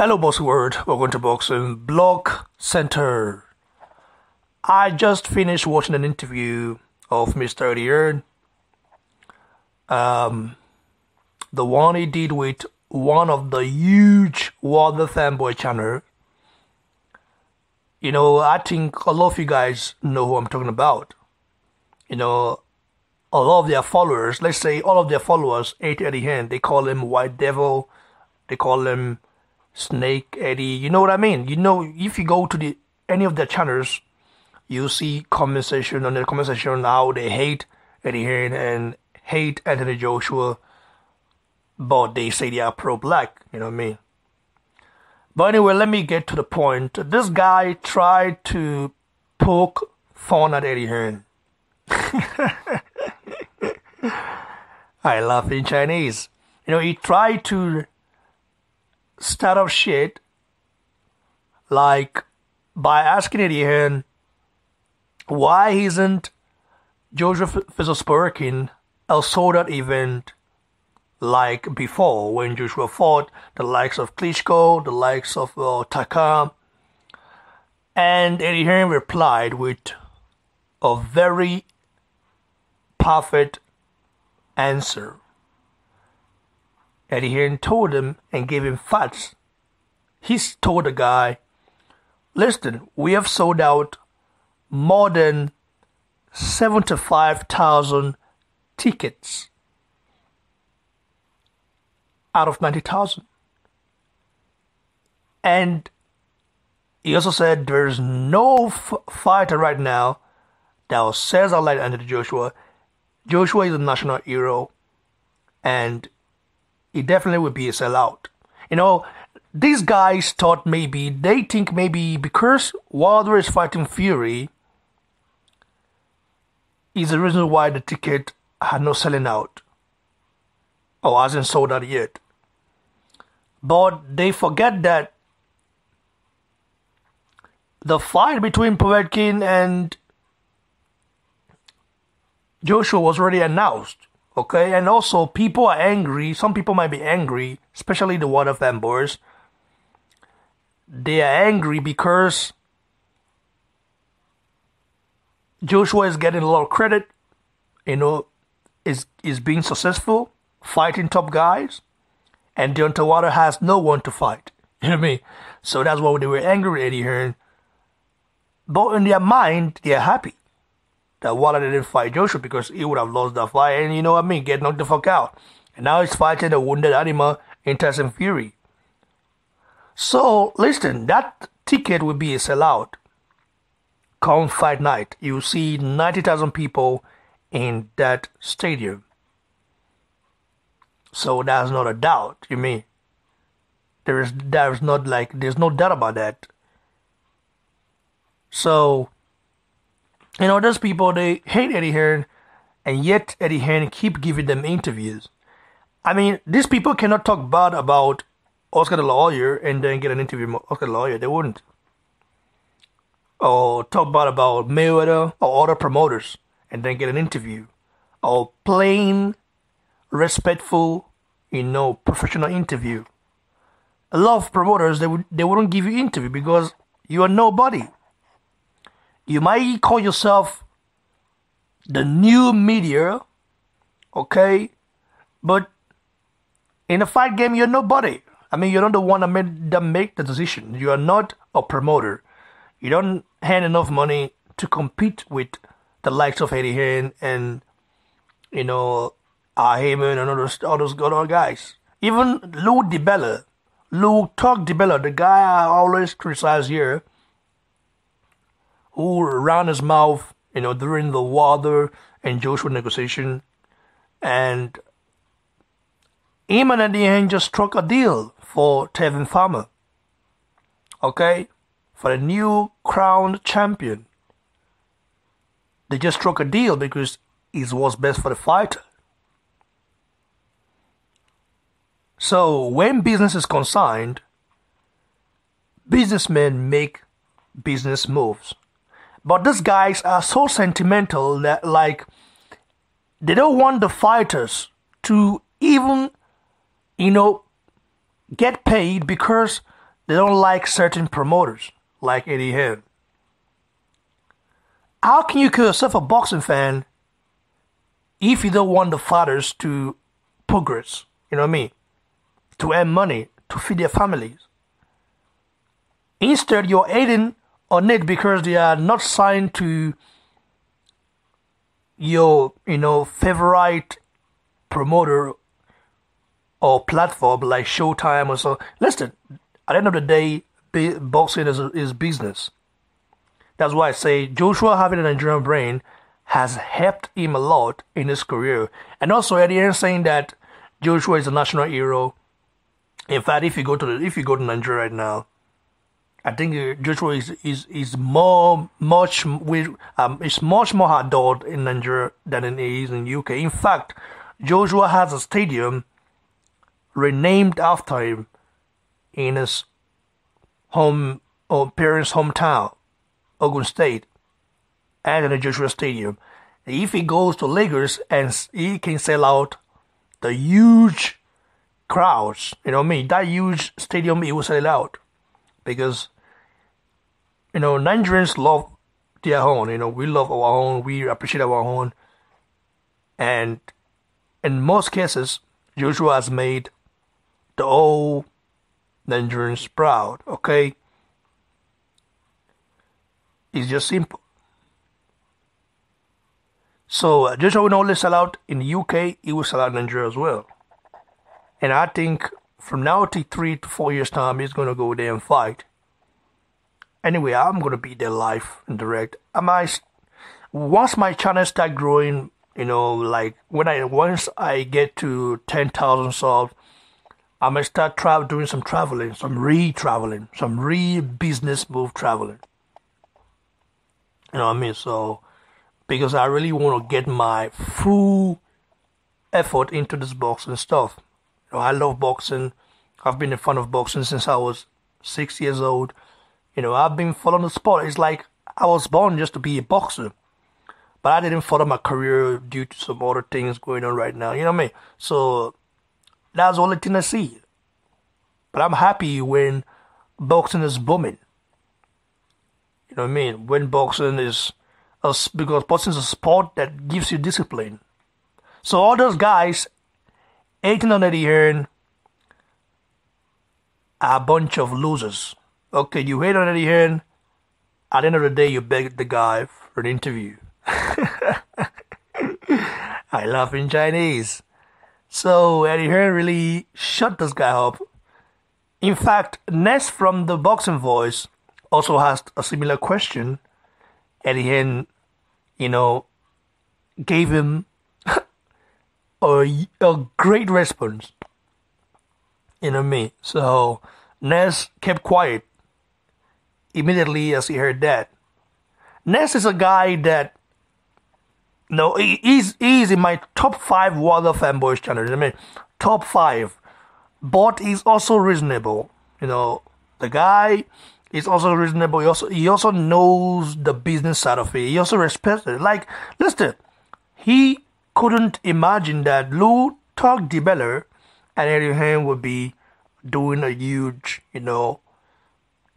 Hello, Boss World. Welcome to Boxing Block Center. I just finished watching an interview of Mr. Hearn. The one he did with one of the huge Water Fanboy channel. I think a lot of you guys know who I'm talking about. A lot of their followers, let's say all of their followers hate Eddie Hearn. They call him White Devil. They call him Snake Eddie. You know what I mean? If you go to any of their channels, you see conversation on the conversation how they hate Eddie Hearn and hate Anthony Joshua, but they say they are pro-black. You know what I mean? But anyway, let me get to the point. This guy tried to poke fun at Eddie Hearn. I laugh in Chinese. He tried to start up shit like by asking Eddie Hearn why isn't Joshua versus Povetkin a sold-out event like before when Joshua fought the likes of Klitschko, the likes of Takam, and Eddie Hearn replied with a very perfect answer. Eddie Hearn told him and gave him facts. He told the guy, listen, we have sold out more than 75,000 tickets out of 90,000. And he also said there's no fighter right now that says out like Anthony Joshua. Joshua is a national hero and he definitely would be a sellout. These guys they think maybe because Wilder is fighting Fury is the reason why the ticket had no selling out or hasn't sold out yet. But they forget that the fight between Povetkin and Joshua was already announced. Okay, and also people are angry. Some people might be angry, especially the Water Fanboys. They are angry because Joshua is getting a lot of credit, is being successful, fighting top guys, and Deontay has no one to fight. You know what I mean? So that's why they were angry with Eddie Hearn. But in their mind, they're happy that Wilder didn't fight Joshua because he would have lost that fight and, get knocked the fuck out. And now he's fighting a wounded animal in Tyson Fury. So, listen, that ticket will be a sellout. Come fight night, you'll see 90,000 people in that stadium. So that's not a doubt, you mean? There's no doubt about that. So, those people, they hate Eddie Hearn, and yet Eddie Hearn keep giving them interviews. I mean, these people cannot talk bad about Oscar the Lawyer and then get an interview with Oscar the Lawyer. They wouldn't. Or talk bad about Mayweather or other promoters and then get an interview. Or plain, respectful, professional interview. A lot of promoters, they wouldn't give you interview because you are nobody. You might call yourself the new media, okay? But in a fight game, you're nobody. I mean, you're not the one that make the decision. You are not a promoter. You don't have enough money to compete with the likes of Eddie Hearn and, Heyman and all those other guys. Even Lou Talk DiBella, the guy I always criticize here, who ran his mouth, during the Wilder and Joshua negotiation, and him and Eddie Hearn just struck a deal for Tevin Farmer, okay, for the new crowned champion. They just struck a deal because it was best for the fighter. So when business is concerned, businessmen make business moves. But these guys are so sentimental that, they don't want the fighters to even, get paid because They don't like certain promoters, like Eddie Hearn. How can you call yourself a boxing fan if you don't want the fighters to progress? You know what I mean? To earn money, to feed their families. Instead, you're hating on it because they are not signed to your, favorite promoter or platform like Showtime or so. Listen, at the end of the day, boxing is business. That's why I say Joshua having a Nigerian brain has helped him a lot in his career. And also at the end saying that Joshua is a national hero. In fact, if you go to Nigeria right now, I think Joshua is much more adored in Nigeria than it is in UK. In fact, Joshua has a stadium renamed after him in his parents' hometown, Ogun State, and the Joshua Stadium. If he goes to Lagos and he can sell out the huge crowds, that huge stadium, he will sell it out. Because, Nigerians love their own, we love our own, we appreciate our own. And in most cases, Joshua has made the whole Nigerians proud, okay? It's just simple. So, Joshua will not only sell out in the UK, he will sell out in Nigeria as well. And I think from now to 3 to 4 years' time, he's going to go there and fight. Anyway, I'm going to be there live and direct. Once my channel start growing, like once I get to 10,000 subs, I'm going to start doing some traveling, some business move traveling. You know what I mean? So, because I really want to get my full effort into this boxing stuff. I love boxing. I've been a fan of boxing since I was 6 years old. I've been following the sport. It's like I was born just to be a boxer. But I didn't follow my career due to some other things going on right now. You know what I mean? So, that's the only thing I see. But I'm happy when boxing is booming. You know what I mean? When boxing is... because boxing is a sport that gives you discipline. So all those guys hating on Eddie Hearn are a bunch of losers. Okay, you hate on Eddie Hearn. At the end of the day, you beg the guy for an interview. I laugh in Chinese. So Eddie Hearn really shut this guy up. In fact, Ness from the Boxing Voice also has a similar question. Eddie Hearn, gave him a great response. You know what I mean? So Ness kept quiet immediately as he heard that. Ness is a guy that, he's in my top 5 Wilder Fanboys channel. You know what I mean? Top 5. But he's also reasonable. The guy is also reasonable. He also knows the business side of it. He also respects it. Like, listen, he couldn't imagine that Lou Tug DeBella and Eddie Hearn would be doing a huge,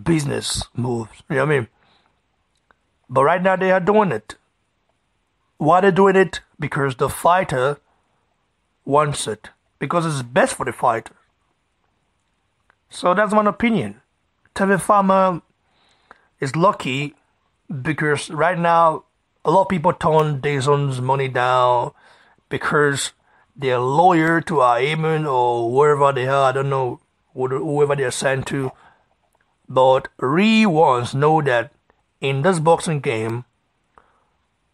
business moves. You know what I mean? But right now they are doing it. Why they're doing it? Because the fighter wants it. Because it's best for the fighter. So that's my opinion. Tevin Farmer is lucky because right now a lot of people turn Dazon's money down because they're loyal to Ayman or wherever they are. I don't know whoever they're sent to. But real ones know that in this boxing game,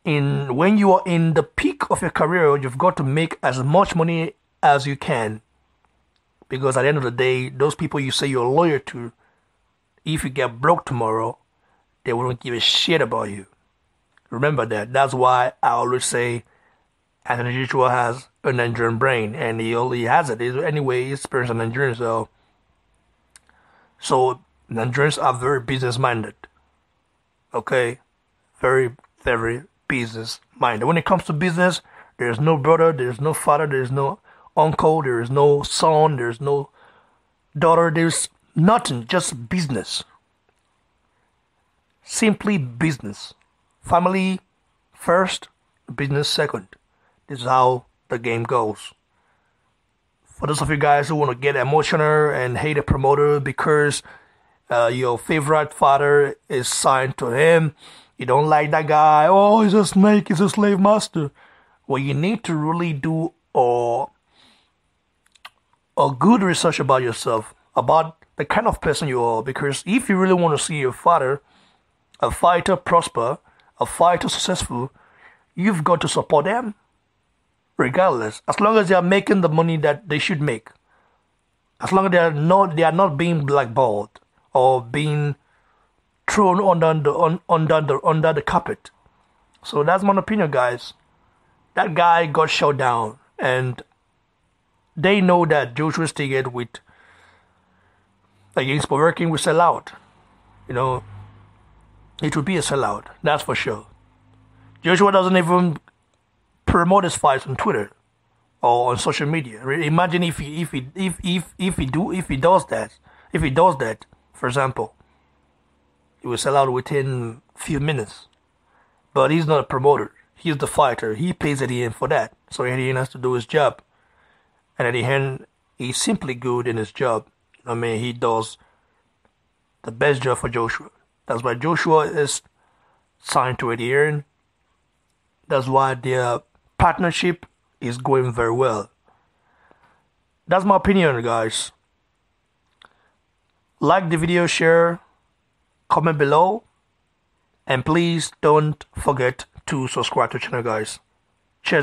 when you are in the peak of your career, you've got to make as much money as you can. Because at the end of the day, those people you say you're loyal to, if you get broke tomorrow, they won't give a shit about you. Remember that. That's why I always say Anthony Joshua has a Nigerian brain, and he only has it. Anyway, his parents are Nigerian, so Nigerians are very business-minded. Okay? Very, very business-minded. When it comes to business, there's no brother, there's no father, there's no uncle, there is no son, there's no daughter, there's Nothing, just business. Simply business. Family first, business second. This is how the game goes. For those of you guys who want to get emotional and hate a promoter because your favorite fighter is signed to him, you don't like that guy, oh, he's a snake, he's a slave master. Well, you need to really do a good research about yourself, about the kind of person you are, because if you really want to see your fighter, a fighter prosper, a fighter successful, you've got to support them regardless, as long as they are making the money that they should make, as long as they are not being blackballed or being thrown under the carpet. So that's my opinion, guys. That guy got shut down, and they know that Joshua's ticket against Povetkin will sell out. You know, it will be a sellout, that's for sure. Joshua doesn't even promote his fights on Twitter or on social media. Imagine if he does that, for example, he will sell out within a few minutes. But he's not a promoter. He's the fighter. He pays Eddie for that. So Eddie has to do his job. And Eddie he's simply good in his job. I mean, he does the best job for Joshua. That's why Joshua is signed to Eddie Hearn. That's why their partnership is going very well. That's my opinion, guys. Like the video, share, comment below, and please don't forget to subscribe to the channel, guys. Cheers.